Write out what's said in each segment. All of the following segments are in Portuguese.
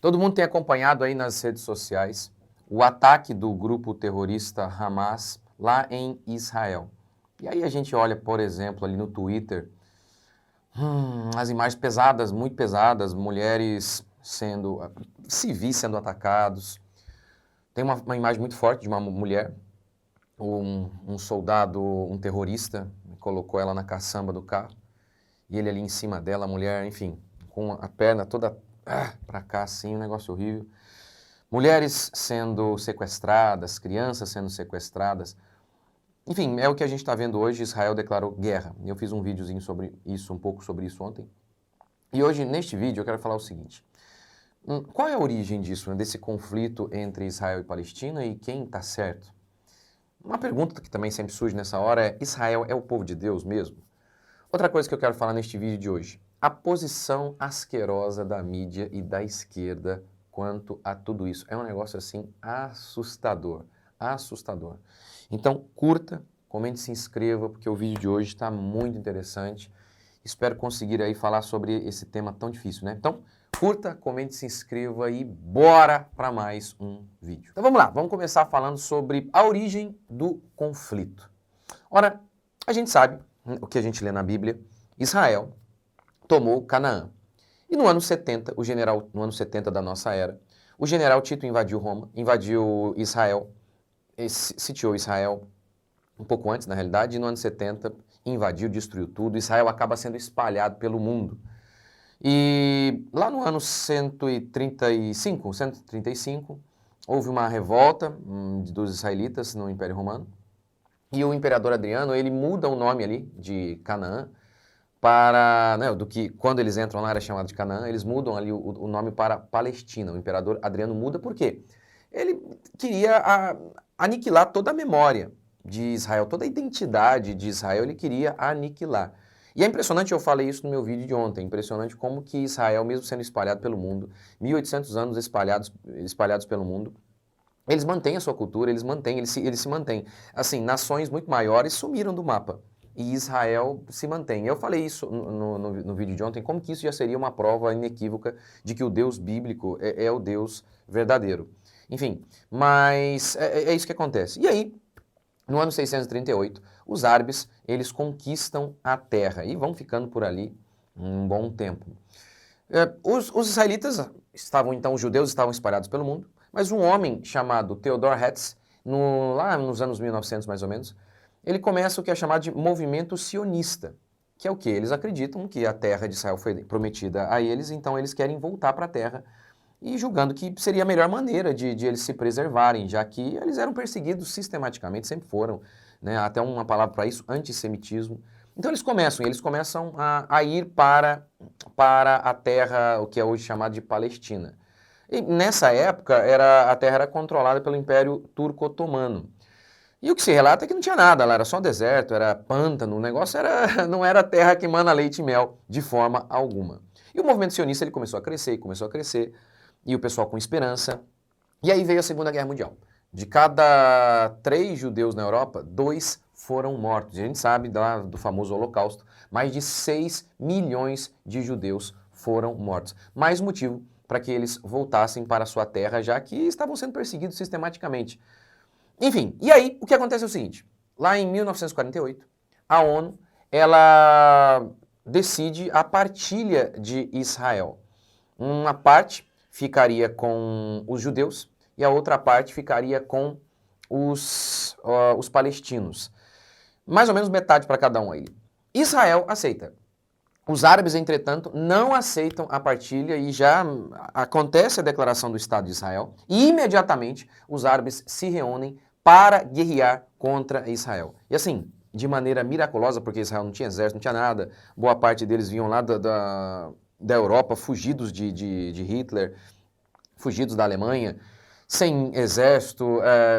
Todo mundo tem acompanhado aí nas redes sociais o ataque do grupo terrorista Hamas lá em Israel. E aí a gente olha, por exemplo, ali no Twitter, as imagens pesadas, muito pesadas, mulheres sendo, civis sendo atacados. Tem uma imagem muito forte de uma mulher, um soldado, um terrorista, colocou ela na caçamba do carro, e ele ali em cima dela, a mulher, enfim, com a perna toda para cá, assim, um negócio horrível. Mulheres sendo sequestradas, crianças sendo sequestradas. Enfim, é o que a gente está vendo hoje. Israel declarou guerra. Eu fiz um videozinho sobre isso, um pouco sobre isso ontem. E hoje, neste vídeo, eu quero falar o seguinte. Qual é a origem disso, né, desse conflito entre Israel e Palestina e quem está certo? Uma pergunta que também sempre surge nessa hora é: Israel é o povo de Deus mesmo? Outra coisa que eu quero falar neste vídeo de hoje, a posição asquerosa da mídia e da esquerda quanto a tudo isso. É um negócio assim assustador, assustador. Então curta, comente, se inscreva, porque o vídeo de hoje está muito interessante. Espero conseguir aí falar sobre esse tema tão difícil, né? Então curta, comente, se inscreva e bora para mais um vídeo. Então vamos lá, vamos começar falando sobre a origem do conflito. Ora, a gente sabe o que a gente lê na Bíblia, Israel tomou Canaã. E no ano 70, no ano 70 da nossa era, o general Tito invadiu Roma, invadiu Israel, sitiou Israel um pouco antes, na realidade, e no ano 70 invadiu, destruiu tudo. Israel acaba sendo espalhado pelo mundo. E lá no ano 135, houve uma revolta dos israelitas no Império Romano. E o imperador Adriano, ele muda o nome ali de Canaã para, né, do que quando eles entram lá era chamado de Canaã, eles mudam ali o nome para Palestina. O imperador Adriano muda por quê? Ele queria aniquilar toda a memória de Israel, toda a identidade de Israel, ele queria aniquilar. E é impressionante, eu falei isso no meu vídeo de ontem, impressionante como que Israel, mesmo sendo espalhado pelo mundo, 1800 anos espalhados pelo mundo, eles mantêm a sua cultura, eles se mantêm. Assim, nações muito maiores sumiram do mapa e Israel se mantém. Eu falei isso no vídeo de ontem, como que isso já seria uma prova inequívoca de que o Deus bíblico é o Deus verdadeiro. Enfim, mas é isso que acontece. E aí, no ano 638, os árabes, eles conquistam a terra e vão ficando por ali um bom tempo. Os israelitas estavam, então, os judeus estavam espalhados pelo mundo, mas um homem chamado Theodor Herzl, lá nos anos 1900 mais ou menos, ele começa o que é chamado de movimento sionista, que é o quê? Eles acreditam que a terra de Israel foi prometida a eles, então eles querem voltar para a terra e julgando que seria a melhor maneira de eles se preservarem, já que eles eram perseguidos sistematicamente, sempre foram, né? Até uma palavra para isso, antissemitismo. Então eles começam a ir para a terra, o que é hoje chamado de Palestina. E nessa época, a terra era controlada pelo Império Turco-Otomano. E o que se relata é que não tinha nada, lá era só deserto, era pântano, o negócio não era terra que mana leite e mel de forma alguma. E o movimento sionista ele começou a crescer, e o pessoal com esperança. E aí veio a Segunda Guerra Mundial. De cada 3 judeus na Europa, 2 foram mortos. A gente sabe do famoso Holocausto, mais de 6 milhões de judeus foram mortos. Mais motivo para que eles voltassem para a sua terra, já que estavam sendo perseguidos sistematicamente. Enfim, e aí o que acontece é o seguinte, lá em 1948, a ONU, ela decide a partilha de Israel. Uma parte ficaria com os judeus e a outra parte ficaria com os palestinos. Mais ou menos metade para cada um aí. Israel aceita. Os árabes, entretanto, não aceitam a partilha e já acontece a declaração do Estado de Israel e imediatamente os árabes se reúnem para guerrear contra Israel. E assim, de maneira miraculosa, porque Israel não tinha exército, não tinha nada, boa parte deles vinham lá da Europa, fugidos de Hitler, fugidos da Alemanha, sem exército,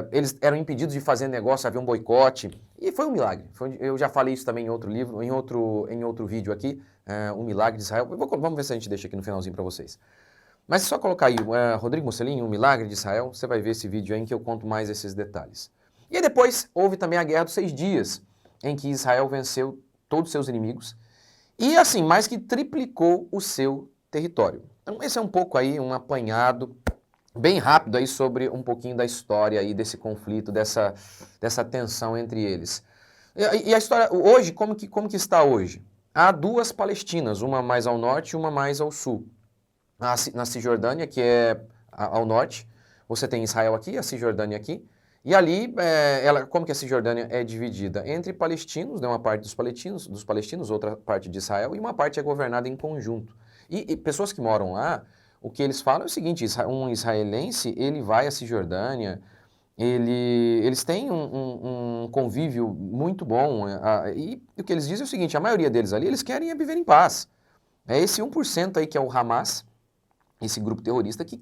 eles eram impedidos de fazer negócio, havia um boicote, e foi um milagre. Eu já falei isso também em outro livro, em outro vídeo aqui, um milagre de Israel. Vamos ver se a gente deixa aqui no finalzinho para vocês. Mas se só colocar aí, Rodrigo Mussolini, um milagre de Israel, você vai ver esse vídeo aí em que eu conto mais esses detalhes. E aí depois houve também a Guerra dos 6 Dias, em que Israel venceu todos os seus inimigos, e assim, mais que triplicou o seu território. Então, esse é um pouco aí um apanhado bem rápido aí sobre um pouquinho da história aí desse conflito, dessa tensão entre eles. E a história, hoje, como que está hoje? Há duas Palestinas, uma mais ao norte e uma mais ao sul. Na Cisjordânia, que é ao norte, você tem Israel aqui, a Cisjordânia aqui, e ali, como que a Cisjordânia é dividida? Entre palestinos, né, uma parte dos palestinos, outra parte de Israel, e uma parte é governada em conjunto. E pessoas que moram lá, o que eles falam é o seguinte, um israelense, ele vai à Cisjordânia, eles têm um convívio muito bom, e o que eles dizem é o seguinte, a maioria deles ali, eles querem viver em paz. É esse 1% aí que é o Hamas, esse grupo terrorista que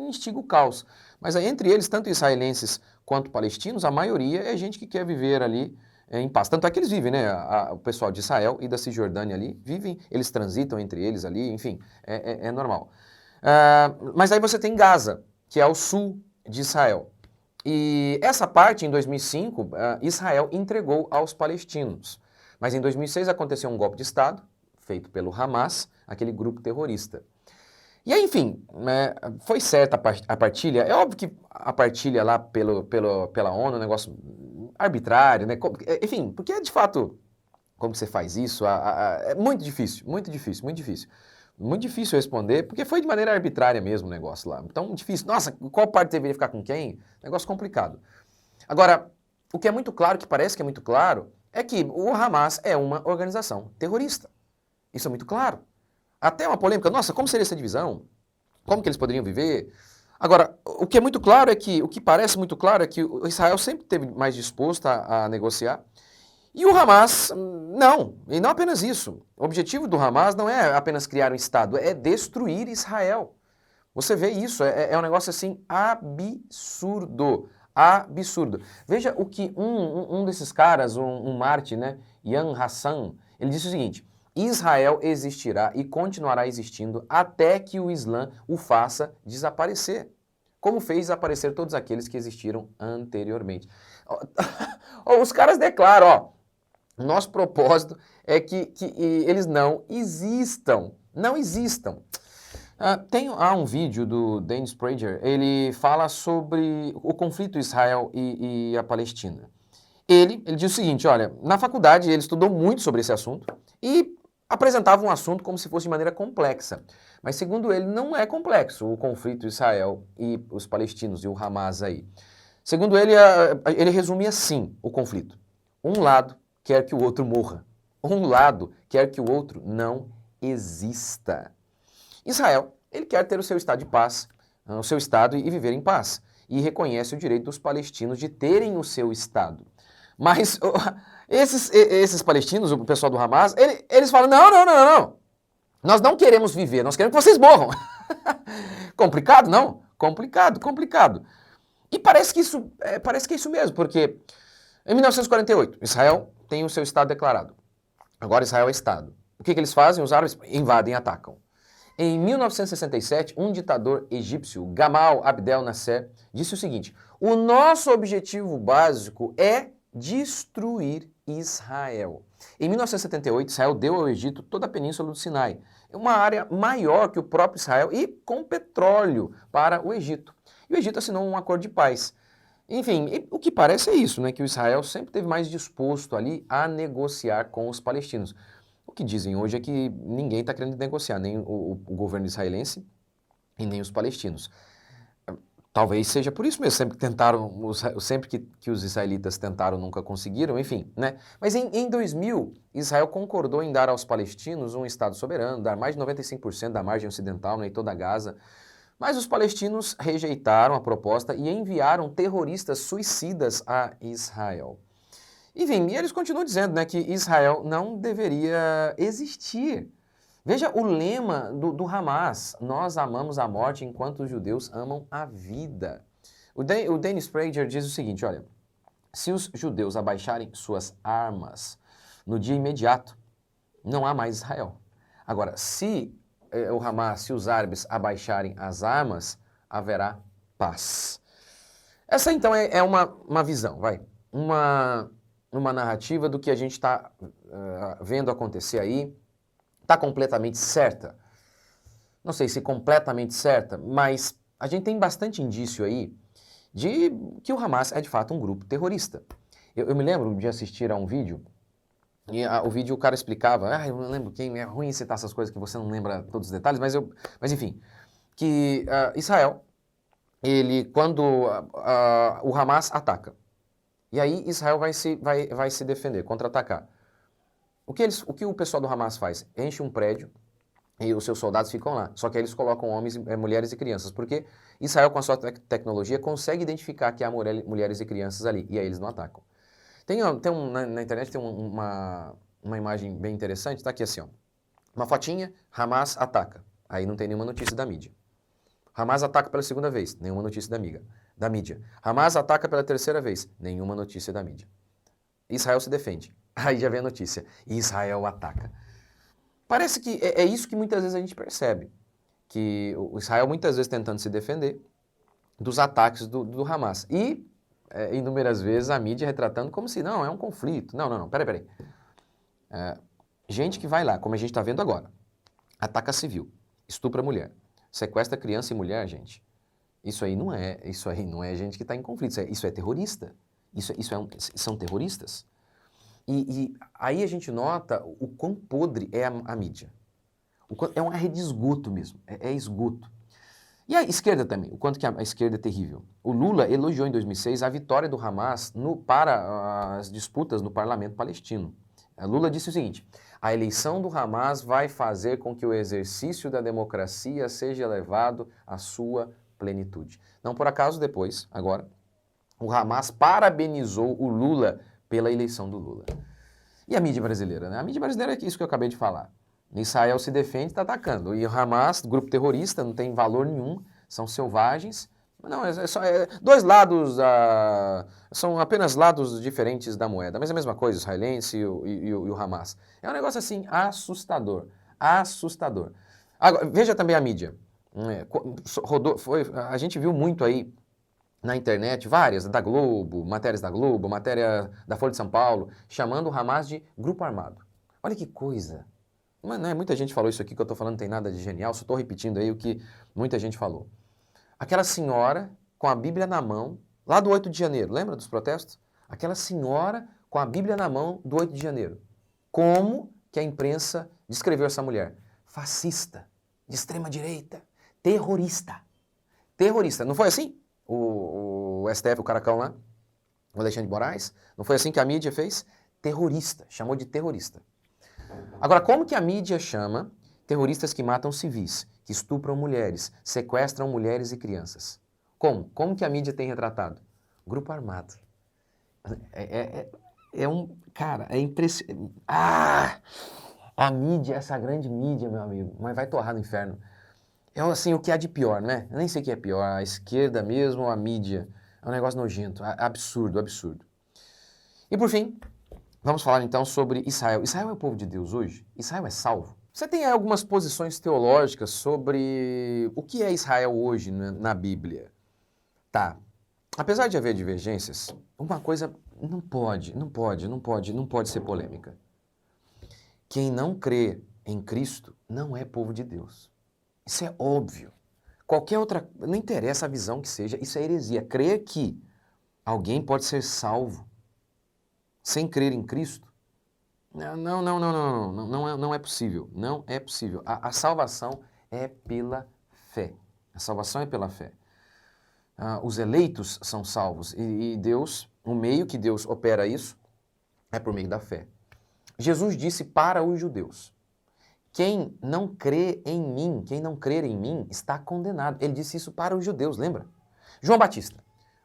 instiga o caos. Mas aí, entre eles, tanto israelenses quanto palestinos, a maioria é gente que quer viver ali em paz. Tanto é que eles vivem, né? O pessoal de Israel e da Cisjordânia ali vivem, eles transitam entre eles ali, enfim, é normal. Mas aí você tem Gaza, que é ao sul de Israel. E essa parte, em 2005, Israel entregou aos palestinos. Mas em 2006 aconteceu um golpe de Estado, feito pelo Hamas, aquele grupo terrorista. E aí, enfim, foi certa a partilha. É óbvio que a partilha lá pela ONU é um negócio arbitrário, né? Enfim, porque de fato, como você faz isso, é muito difícil, muito difícil, muito difícil. Muito difícil responder, porque foi de maneira arbitrária mesmo o negócio lá. Então, difícil. Nossa, qual parte deveria ficar com quem? Negócio complicado. Agora, o que é muito claro, que parece que é muito claro, é que o Hamas é uma organização terrorista. Isso é muito claro. Até uma polêmica, nossa, como seria essa divisão? Como que eles poderiam viver? Agora, o que é muito claro é que, o que parece muito claro é que o Israel sempre esteve mais disposto a negociar, e o Hamas, não, e não apenas isso. O objetivo do Hamas não é apenas criar um Estado, é destruir Israel. Você vê isso, é um negócio assim absurdo, absurdo. Veja o que um desses caras, um Mártir, né, Yan Hassan, ele disse o seguinte, Israel existirá e continuará existindo até que o Islã o faça desaparecer, como fez desaparecer todos aqueles que existiram anteriormente. Os caras declaram, ó, nosso propósito é que eles não existam. Não existam. Há um vídeo do Dennis Prager, ele fala sobre o conflito Israel e a Palestina. Ele diz o seguinte, olha, na faculdade ele estudou muito sobre esse assunto e apresentava um assunto como se fosse de maneira complexa. Mas segundo ele, não é complexo o conflito Israel e os palestinos e o Hamas aí. Segundo ele, ele resumia assim o conflito. Um lado quer que o outro morra. Um lado quer que o outro não exista. Israel, ele quer ter o seu estado de paz, o seu estado e viver em paz. E reconhece o direito dos palestinos de terem o seu estado. Mas esses palestinos, o pessoal do Hamas, eles falam, não. Nós não queremos viver, nós queremos que vocês morram. Complicado, não? Complicado. E parece que é isso mesmo, porque em 1948, Israel tem o seu Estado declarado. Agora Israel é Estado. O que eles fazem? Os árabes invadem e atacam. Em 1967, um ditador egípcio, Gamal Abdel Nasser, disse o seguinte, o nosso objetivo básico é destruir Israel. Em 1978, Israel deu ao Egito toda a península do Sinai, uma área maior que o próprio Israel e com petróleo para o Egito. E o Egito assinou um acordo de paz. Enfim, o que parece é isso, né? Que o Israel sempre esteve mais disposto ali a negociar com os palestinos. O que dizem hoje é que ninguém está querendo negociar, nem o governo israelense e nem os palestinos. Talvez seja por isso mesmo, sempre que os israelitas tentaram, nunca conseguiram, enfim, né? Mas em 2000, Israel concordou em dar aos palestinos um Estado soberano, dar mais de 95% da margem ocidental, né, e toda Gaza. Mas os palestinos rejeitaram a proposta e enviaram terroristas suicidas a Israel. Enfim, e eles continuam dizendo, né, que Israel não deveria existir. Veja o lema do Hamas, nós amamos a morte enquanto os judeus amam a vida. O Dennis Prager diz o seguinte, olha, se os judeus abaixarem suas armas no dia imediato, não há mais Israel. Agora, se o Hamas, se os árabes abaixarem as armas, haverá paz. Essa então é uma visão, uma narrativa do que a gente está vendo acontecer aí, está completamente certa. não sei se completamente certa, mas a gente tem bastante indício aí de que o Hamas é de fato um grupo terrorista. Eu me lembro de assistir a um vídeo, e o vídeo o cara explicava, eu não lembro quem, é ruim citar essas coisas que você não lembra todos os detalhes, mas enfim, que Israel, ele, quando o Hamas ataca, e aí Israel vai se defender, contra-atacar. O que o pessoal do Hamas faz? Enche um prédio e os seus soldados ficam lá. Só que aí eles colocam homens, mulheres e crianças, porque Israel, com a sua tecnologia, consegue identificar que há mulheres e crianças ali, e aí eles não atacam. Na internet tem uma imagem bem interessante, tá aqui assim, ó. Uma fotinha, Hamas ataca. Aí não tem nenhuma notícia da mídia. Hamas ataca pela segunda vez, nenhuma notícia da mídia. Hamas ataca pela terceira vez, nenhuma notícia da mídia. Israel se defende. Aí já vem a notícia, Israel ataca. Parece que é isso que muitas vezes a gente percebe, que o Israel muitas vezes tentando se defender dos ataques do Hamas. E inúmeras vezes a mídia retratando como se não, é um conflito. Não, peraí. Gente que vai lá, como a gente está vendo agora, ataca civil, estupra mulher, sequestra criança e mulher, gente. Isso aí não é gente que está em conflito, isso é terrorista. São terroristas. E aí a gente nota o quão podre é a mídia. É uma rede de esgoto mesmo, é esgoto. E a esquerda também, o quanto que a esquerda é terrível. O Lula elogiou em 2006 a vitória do Hamas para as disputas no parlamento palestino. Lula disse o seguinte: a eleição do Hamas vai fazer com que o exercício da democracia seja levado à sua plenitude. Não por acaso depois, agora, o Hamas parabenizou o Lula pela eleição do Lula. E a mídia brasileira, né? A mídia brasileira é isso que eu acabei de falar. Israel se defende e está atacando. E o Hamas, grupo terrorista, não tem valor nenhum, são selvagens. Não, dois lados, são apenas lados diferentes da moeda, mas é a mesma coisa, o israelense e o Hamas. É um negócio assim assustador, assustador. Agora, veja também a mídia. A gente viu muito aí na internet, várias, da Globo, matéria da Folha de São Paulo, chamando o Hamas de grupo armado. Olha que coisa. Mas, muita gente falou isso aqui que eu estou falando, não tem nada de genial, só estou repetindo aí o que muita gente falou. Aquela senhora com a Bíblia na mão, lá do 8 de janeiro, lembra dos protestos? Aquela senhora com a Bíblia na mão do 8 de janeiro. Como que a imprensa descreveu essa mulher? Fascista, de extrema direita, terrorista. Terrorista, não foi assim? O STF, o caracão lá, o Alexandre de Moraes, não foi assim que a mídia fez? Terrorista, chamou de terrorista. Agora, como que a mídia chama terroristas que matam civis, que estupram mulheres, sequestram mulheres e crianças? Como? Como que a mídia tem retratado? Grupo armado. Cara, é impressionante. A mídia, essa grande mídia, meu amigo, mas vai torrar no inferno. É assim, o que há de pior, né? Eu nem sei o que é pior, a esquerda mesmo ou a mídia. É um negócio nojento, absurdo, absurdo. E por fim, vamos falar então sobre Israel. Israel é o povo de Deus hoje? Israel é salvo? Você tem aí algumas posições teológicas sobre o que é Israel hoje na Bíblia. Tá. Apesar de haver divergências, uma coisa não pode ser polêmica. Quem não crê em Cristo não é povo de Deus. Isso é óbvio. Qualquer outra, não interessa a visão que seja, isso é heresia. Crer que alguém pode ser salvo sem crer em Cristo? Não é possível. Não é possível. A salvação é pela fé. A salvação é pela fé. Os eleitos são salvos e Deus, o meio que Deus opera isso é por meio da fé. Jesus disse para os judeus: quem não crê em mim, quem não crer em mim, está condenado. Ele disse isso para os judeus, lembra? João Batista.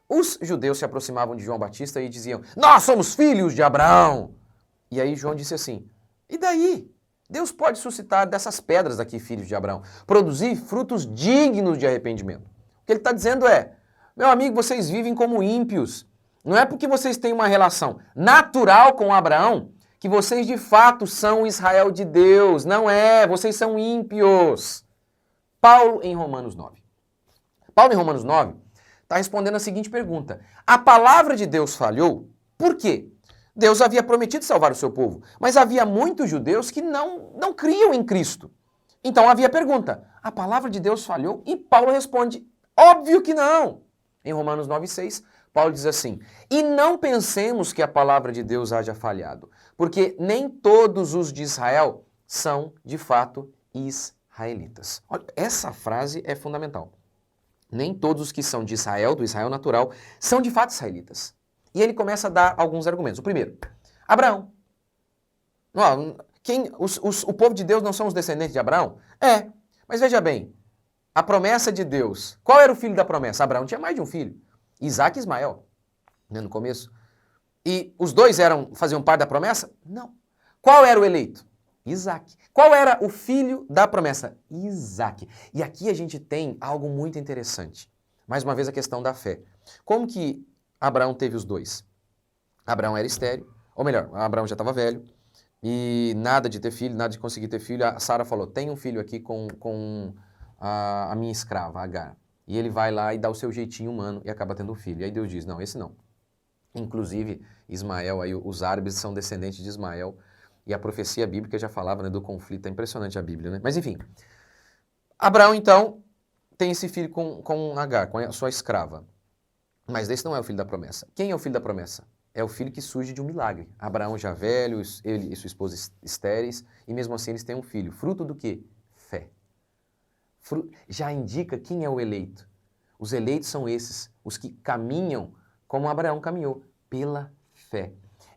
Os judeus se aproximavam de João Batista e diziam: nós somos filhos de Abraão. E aí João disse assim: e daí? Deus pode suscitar dessas pedras aqui, filhos de Abraão, produzir frutos dignos de arrependimento. O que ele está dizendo é: meu amigo, vocês vivem como ímpios. Não é porque vocês têm uma relação natural com Abraão que vocês de fato são o Israel de Deus. Não é, vocês são ímpios. Paulo em Romanos 9. Paulo em Romanos 9 está respondendo a seguinte pergunta: a palavra de Deus falhou? Por quê? Deus havia prometido salvar o seu povo, mas havia muitos judeus que não criam em Cristo. Então havia pergunta, a palavra de Deus falhou? E Paulo responde, óbvio que não. Em Romanos 9,6, Paulo diz assim, e não pensemos que a palavra de Deus haja falhado, porque nem todos os de Israel são, de fato, israelitas. Olha, essa frase é fundamental. Nem todos os que são de Israel, do Israel natural, são de fato israelitas. E ele começa a dar alguns argumentos. O primeiro, Abraão. Não, o povo de Deus não são os descendentes de Abraão? É, mas veja bem, a promessa de Deus, qual era o filho da promessa? Abraão tinha mais de um filho, Isaac e Ismael, né, no começo. E os dois faziam parte da promessa? Não. Qual era o eleito? Isaac. Qual era o filho da promessa? Isaac. E aqui a gente tem algo muito interessante. Mais uma vez a questão da fé. Como que Abraão teve os dois? Abraão era estéril, ou melhor, Abraão já estava velho, e nada de ter filho, nada de conseguir ter filho. A Sara falou, tem um filho aqui com a minha escrava, Agar. E ele vai lá e dá o seu jeitinho humano e acaba tendo um filho. E aí Deus diz, não, esse não. Inclusive, Ismael, aí os árabes são descendentes de Ismael, e a profecia bíblica já falava, né, do conflito. É impressionante a Bíblia, né? Mas enfim, Abraão então tem esse filho com Agar, com a sua escrava. Mas esse não é o filho da promessa. Quem é o filho da promessa? É o filho que surge de um milagre. Abraão já velho, ele e sua esposa estéreis, e mesmo assim eles têm um filho. Fruto do quê? Fé. Já indica quem é o eleito. Os eleitos são esses, os que caminham como Abraão caminhou, pela fé.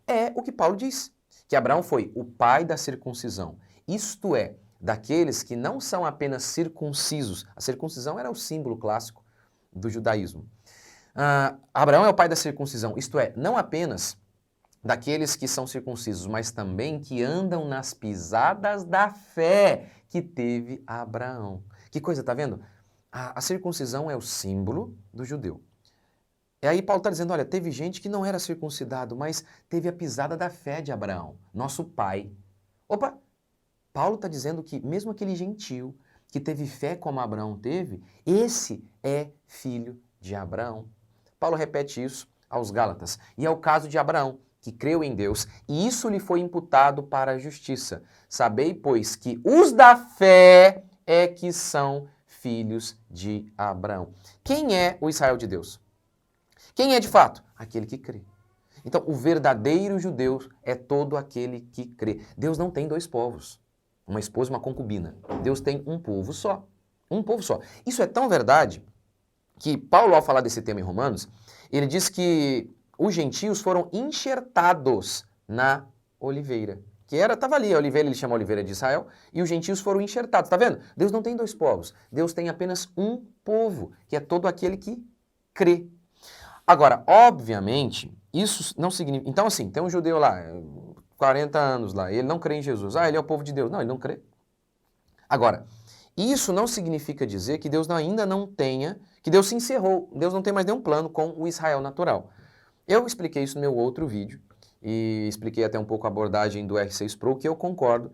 É o que Paulo diz, que Abraão foi o pai da circuncisão. Isto é, daqueles que não são apenas circuncisos. A circuncisão era o símbolo clássico do judaísmo. Abraão é o pai da circuncisão, isto é, não apenas daqueles que são circuncisos, mas também que andam nas pisadas da fé que teve Abraão. Que coisa, tá vendo? A circuncisão é o símbolo do judeu. E aí Paulo está dizendo, olha, teve gente que não era circuncidado, mas teve a pisada da fé de Abraão, nosso pai. Opa, Paulo está dizendo que mesmo aquele gentio que teve fé como Abraão teve, esse é filho de Abraão. Paulo repete isso aos Gálatas. E é o caso de Abraão, que creu em Deus, e isso lhe foi imputado para a justiça. Sabei, pois, que os da fé é que são filhos de Abraão. Quem é o Israel de Deus? Quem é de fato? Aquele que crê. Então, o verdadeiro judeu é todo aquele que crê. Deus não tem dois povos, uma esposa e uma concubina. Deus tem um povo só. Um povo só. Isso é tão verdade que Paulo, ao falar desse tema em Romanos, ele diz que os gentios foram enxertados na oliveira. Estava ali, a oliveira, ele chama a oliveira de Israel, e os gentios foram enxertados. Tá vendo? Deus não tem dois povos. Deus tem apenas um povo, que é todo aquele que crê. Agora, obviamente, isso não significa... Então, assim, tem um judeu lá, 40 anos lá, e ele não crê em Jesus. Ele é o povo de Deus. Não, ele não crê. Agora, isso não significa dizer que Deus ainda não tenha, que Deus se encerrou, Deus não tem mais nenhum plano com o Israel natural. Eu expliquei isso no meu outro vídeo, e expliquei até um pouco a abordagem do R6 Pro, que eu concordo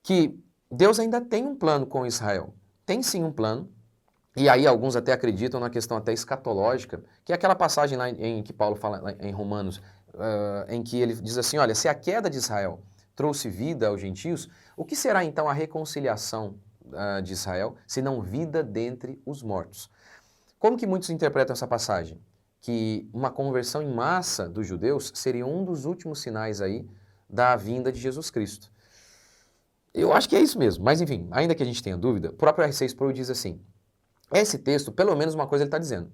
que Deus ainda tem um plano com Israel. Tem sim um plano, e aí alguns até acreditam na questão até escatológica, que é aquela passagem lá em que Paulo fala lá em Romanos, em que ele diz assim, olha, se a queda de Israel trouxe vida aos gentios, o que será então a reconciliação de Israel, se não vida dentre os mortos? Como que muitos interpretam essa passagem? Que uma conversão em massa dos judeus seria um dos últimos sinais aí da vinda de Jesus Cristo. Eu acho que é isso mesmo, mas enfim, ainda que a gente tenha dúvida, o próprio R6 Pro diz assim, esse texto, pelo menos uma coisa ele está dizendo,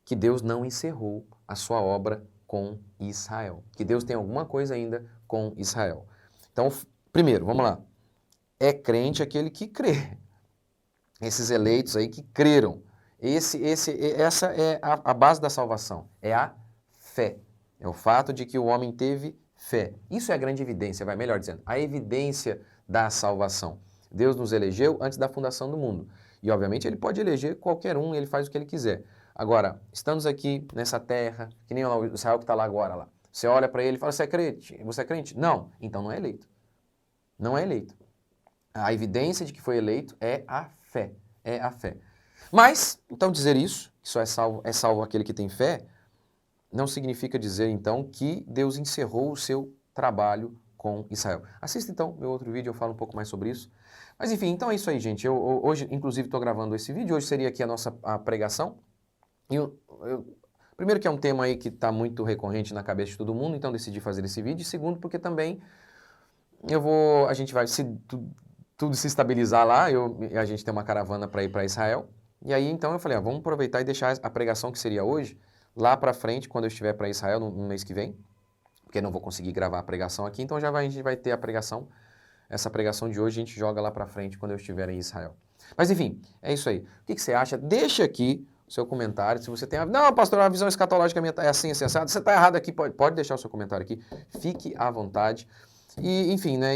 que Deus não encerrou a sua obra com Israel, que Deus tem alguma coisa ainda com Israel. Então, primeiro, vamos lá, é crente aquele que crê, esses eleitos aí que creram, essa é a base da salvação, é a fé, é o fato de que o homem teve fé. Isso é a grande evidência, melhor dizendo, a evidência da salvação. Deus nos elegeu antes da fundação do mundo. E, obviamente, ele pode eleger qualquer um, ele faz o que ele quiser. Agora, estamos aqui nessa terra, que nem o Israel que está lá agora, lá. Você olha para ele e fala, você é crente? Você é crente? Não. Então não é eleito. Não é eleito. A evidência de que foi eleito é a fé. É a fé. Mas, então dizer isso, que só é salvo aquele que tem fé, não significa dizer, então, que Deus encerrou o seu trabalho com Israel. Assista então meu outro vídeo, eu falo um pouco mais sobre isso. Mas enfim, então é isso aí, gente. Eu hoje, inclusive, estou gravando esse vídeo. Hoje seria aqui a pregação. E primeiro que é um tema aí que está muito recorrente na cabeça de todo mundo, então decidi fazer esse vídeo. E segundo, porque também a gente vai, se tudo se estabilizar lá, a gente tem uma caravana para ir para Israel. E aí, então, eu falei, vamos aproveitar e deixar a pregação que seria hoje, lá para frente, quando eu estiver para Israel, no mês que vem, porque eu não vou conseguir gravar a pregação aqui, então a gente vai ter a pregação. Essa pregação de hoje a gente joga lá para frente quando eu estiver em Israel. Mas enfim, é isso aí. O que você acha? Deixa aqui o seu comentário. Se você tem não, pastor, a visão escatológica minha é assim, assim, assado. Você está errado aqui, pode deixar o seu comentário aqui. Fique à vontade. E, enfim, né?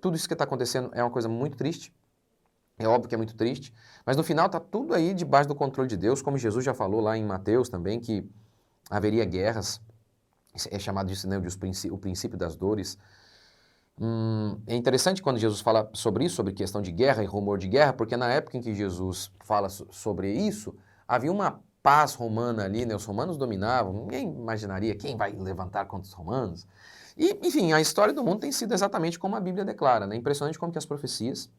Tudo isso que está acontecendo é uma coisa muito triste. É óbvio que é muito triste. Mas no final está tudo aí debaixo do controle de Deus, como Jesus já falou lá em Mateus também, que haveria guerras. É chamado disso, né, o princípio das dores. É interessante quando Jesus fala sobre isso, sobre questão de guerra e rumor de guerra, porque na época em que Jesus fala sobre isso, havia uma paz romana ali, né? Os romanos dominavam, ninguém imaginaria quem vai levantar contra os romanos. E, enfim, a história do mundo tem sido exatamente como a Bíblia declara, né? Impressionante como que as profecias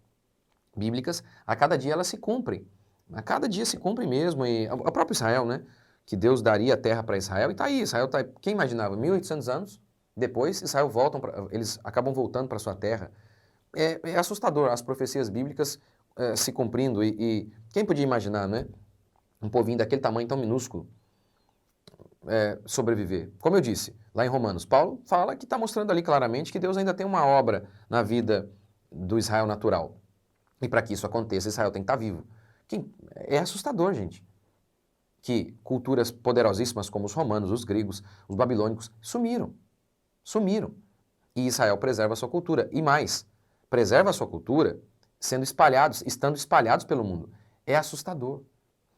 bíblicas, a cada dia elas se cumprem. A cada dia se cumpre mesmo, e o próprio Israel, né? Que Deus daria a terra para Israel, e está aí, Israel está aí. Quem imaginava? 1800 anos depois, Israel eles acabam voltando para sua terra. É assustador as profecias bíblicas se cumprindo, e quem podia imaginar, né? Um povinho daquele tamanho tão minúsculo sobreviver. Como eu disse, lá em Romanos, Paulo fala que está mostrando ali claramente que Deus ainda tem uma obra na vida do Israel natural. E para que isso aconteça, Israel tem que estar vivo. É assustador, gente, que culturas poderosíssimas como os romanos, os gregos, os babilônicos, sumiram. E Israel preserva a sua cultura. E mais, preserva a sua cultura estando espalhados pelo mundo. É assustador.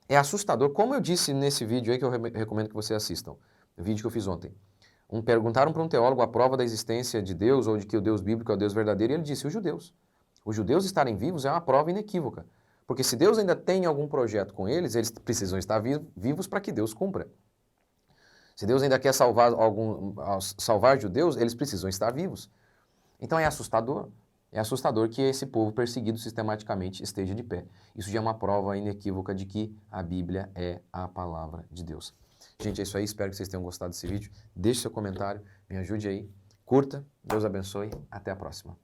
É assustador. Como eu disse nesse vídeo aí, que eu recomendo que você assistam, o vídeo que eu fiz ontem. Perguntaram para um teólogo a prova da existência de Deus, ou de que o Deus bíblico é o Deus verdadeiro, e ele disse, os judeus. Os judeus estarem vivos é uma prova inequívoca. Porque se Deus ainda tem algum projeto com eles precisam estar vivos para que Deus cumpra. Se Deus ainda quer salvar judeus, eles precisam estar vivos. Então é assustador. É assustador que esse povo perseguido sistematicamente esteja de pé. Isso já é uma prova inequívoca de que a Bíblia é a palavra de Deus. Gente, é isso aí. Espero que vocês tenham gostado desse vídeo. Deixe seu comentário, me ajude aí. Curta. Deus abençoe. Até a próxima.